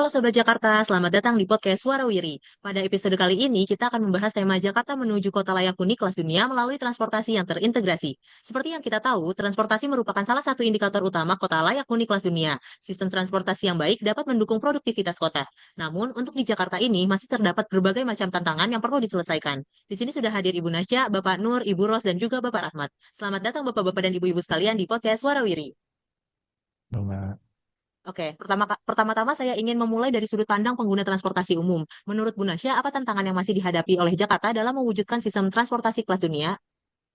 Halo Sobat Jakarta, selamat datang di podcast Suara Wiri. Pada episode kali ini, kita akan membahas tema Jakarta menuju kota layak huni kelas dunia melalui transportasi yang terintegrasi. Seperti yang kita tahu, transportasi merupakan salah satu indikator utama kota layak huni kelas dunia. Sistem transportasi yang baik dapat mendukung produktivitas kota. Namun, untuk di Jakarta ini masih terdapat berbagai macam tantangan yang perlu diselesaikan. Di sini sudah hadir Ibu Nasya, Bapak Nur, Ibu Ros, dan juga Bapak Rahmat. Selamat datang Bapak-Bapak dan Ibu-Ibu sekalian di podcast Suara Wiri. Mbak. Oke, pertama-tama saya ingin memulai dari sudut pandang pengguna transportasi umum. Menurut Bu Nasya, apa tantangan yang masih dihadapi oleh Jakarta dalam mewujudkan sistem transportasi kelas dunia?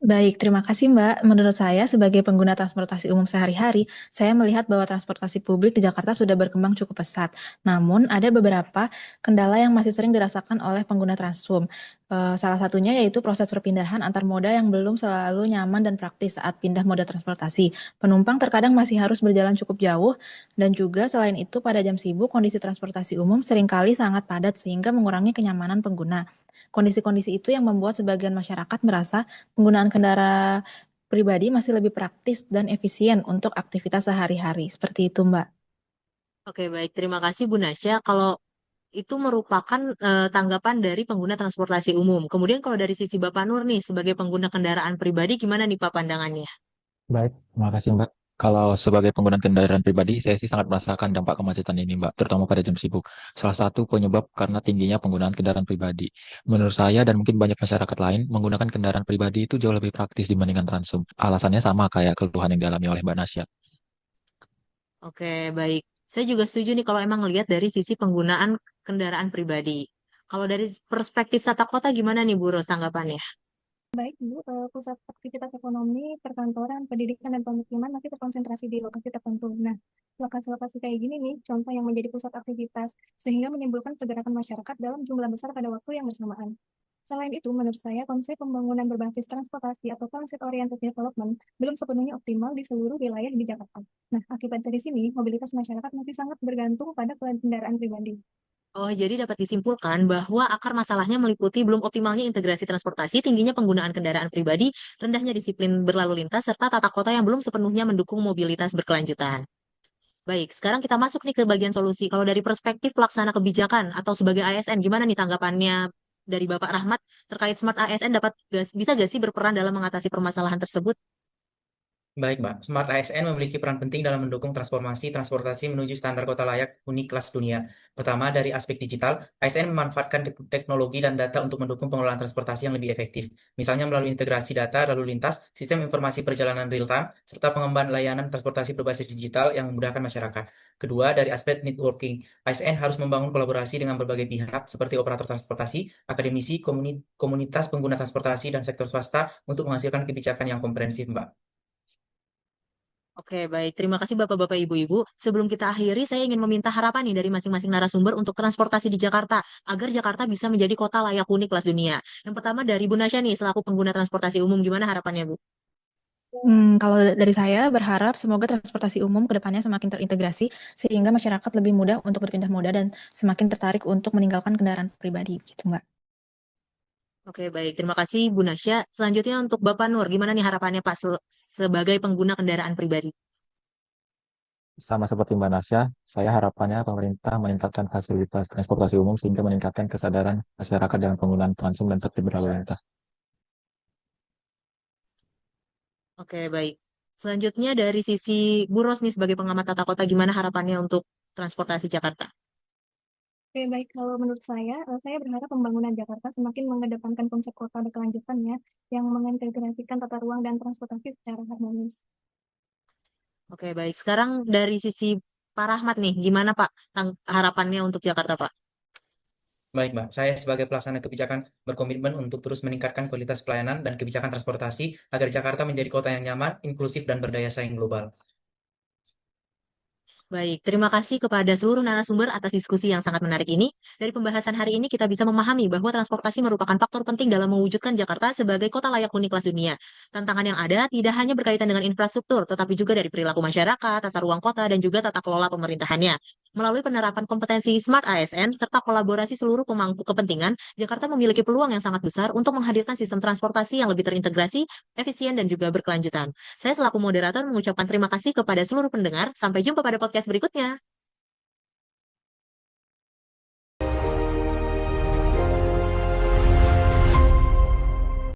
Baik, terima kasih Mbak. Menurut saya, sebagai pengguna transportasi umum sehari-hari, saya melihat bahwa transportasi publik di Jakarta sudah berkembang cukup pesat. Namun, ada beberapa kendala yang masih sering dirasakan oleh pengguna Transum. Salah satunya yaitu proses perpindahan antar moda yang belum selalu nyaman dan praktis saat pindah moda transportasi. Penumpang terkadang masih harus berjalan cukup jauh, dan juga selain itu pada jam sibuk, kondisi transportasi umum seringkali sangat padat sehingga mengurangi kenyamanan pengguna. Kondisi-kondisi itu yang membuat sebagian masyarakat merasa penggunaan kendaraan pribadi masih lebih praktis dan efisien untuk aktivitas sehari-hari. Seperti itu, Mbak. Oke, baik. Terima kasih Bu Nasya. Kalau itu merupakan tanggapan dari pengguna transportasi umum. Kemudian kalau dari sisi Bapak Nur nih, sebagai pengguna kendaraan pribadi, gimana nih Pak pandangannya? Baik, terima kasih Mbak. Kalau sebagai pengguna kendaraan pribadi, saya sih sangat merasakan dampak kemacetan ini Mbak, terutama pada jam sibuk. Salah satu penyebab karena tingginya penggunaan kendaraan pribadi. Menurut saya dan mungkin banyak masyarakat lain, menggunakan kendaraan pribadi itu jauh lebih praktis dibandingkan Transum. Alasannya sama kayak keluhan yang dialami oleh Mbak Nasya. Oke, baik. Saya juga setuju nih kalau emang lihat dari sisi penggunaan kendaraan pribadi. Kalau dari perspektif tata kota gimana nih Bu Ros tanggapannya? Baik, Bu, pusat aktivitas ekonomi, perkantoran, pendidikan, dan pemukiman masih terkonsentrasi di lokasi tertentu. Nah, lokasi-lokasi kayak gini nih, contoh yang menjadi pusat aktivitas, sehingga menimbulkan pergerakan masyarakat dalam jumlah besar pada waktu yang bersamaan. Selain itu, menurut saya, konsep pembangunan berbasis transportasi atau transit-oriented development belum sepenuhnya optimal di seluruh wilayah di Jakarta. Nah, akibat dari sini, mobilitas masyarakat masih sangat bergantung pada kendaraan pribadi. Oh, jadi dapat disimpulkan bahwa akar masalahnya meliputi belum optimalnya integrasi transportasi, tingginya penggunaan kendaraan pribadi, rendahnya disiplin berlalu lintas, serta tata kota yang belum sepenuhnya mendukung mobilitas berkelanjutan. Baik, sekarang kita masuk nih ke bagian solusi. Kalau dari perspektif pelaksana kebijakan atau sebagai ASN, gimana nih tanggapannya dari Bapak Rahmat terkait Smart ASN bisa gak sih berperan dalam mengatasi permasalahan tersebut? Baik, Mbak. Smart ASN memiliki peran penting dalam mendukung transformasi transportasi menuju standar kota layak huni kelas dunia. Pertama, dari aspek digital, ASN memanfaatkan teknologi dan data untuk mendukung pengelolaan transportasi yang lebih efektif. Misalnya melalui integrasi data lalu lintas, sistem informasi perjalanan real-time, serta pengembangan layanan transportasi berbasis digital yang memudahkan masyarakat. Kedua, dari aspek networking, ASN harus membangun kolaborasi dengan berbagai pihak seperti operator transportasi, akademisi, komunitas pengguna transportasi, dan sektor swasta untuk menghasilkan kebijakan yang komprehensif, Mbak. Oke, baik. Terima kasih Bapak-Bapak, Ibu-Ibu. Sebelum kita akhiri, saya ingin meminta harapan nih dari masing-masing narasumber untuk transportasi di Jakarta, agar Jakarta bisa menjadi kota layak huni kelas dunia. Yang pertama dari Bu Nasya nih, selaku pengguna transportasi umum, gimana harapannya, Bu? Kalau dari saya berharap semoga transportasi umum ke depannya semakin terintegrasi sehingga masyarakat lebih mudah untuk berpindah moda dan semakin tertarik untuk meninggalkan kendaraan pribadi gitu, Mbak. Oke, baik. Terima kasih, Bu Nasya. Selanjutnya untuk Bapak Nur, gimana nih harapannya Pak sebagai pengguna kendaraan pribadi? Sama seperti Mbak Nasya, saya harapannya pemerintah meningkatkan fasilitas transportasi umum sehingga meningkatkan kesadaran masyarakat dalam penggunaan Transum dan tertib berlalu lintas. Oke, baik. Selanjutnya dari sisi Bu Ros nih sebagai pengamat tata kota, gimana harapannya untuk transportasi Jakarta? Oke, baik. Kalau menurut saya berharap pembangunan Jakarta semakin mengedepankan konsep kota berkelanjutan ya, yang mengintegrasikan tata ruang dan transportasi secara harmonis. Oke, baik. Sekarang dari sisi Pak Rahmat nih, gimana Pak harapannya untuk Jakarta, Pak? Baik, Mbak. Saya sebagai pelaksana kebijakan berkomitmen untuk terus meningkatkan kualitas pelayanan dan kebijakan transportasi agar Jakarta menjadi kota yang nyaman, inklusif, dan berdaya saing global. Baik, terima kasih kepada seluruh narasumber atas diskusi yang sangat menarik ini. Dari pembahasan hari ini kita bisa memahami bahwa transportasi merupakan faktor penting dalam mewujudkan Jakarta sebagai kota layak huni kelas dunia. Tantangan yang ada tidak hanya berkaitan dengan infrastruktur, tetapi juga dari perilaku masyarakat, tata ruang kota, dan juga tata kelola pemerintahannya. Melalui penerapan kompetensi Smart ASN serta kolaborasi seluruh pemangku kepentingan, Jakarta memiliki peluang yang sangat besar untuk menghadirkan sistem transportasi yang lebih terintegrasi, efisien, dan juga berkelanjutan. Saya selaku moderator mengucapkan terima kasih kepada seluruh pendengar. Sampai jumpa pada podcast berikutnya.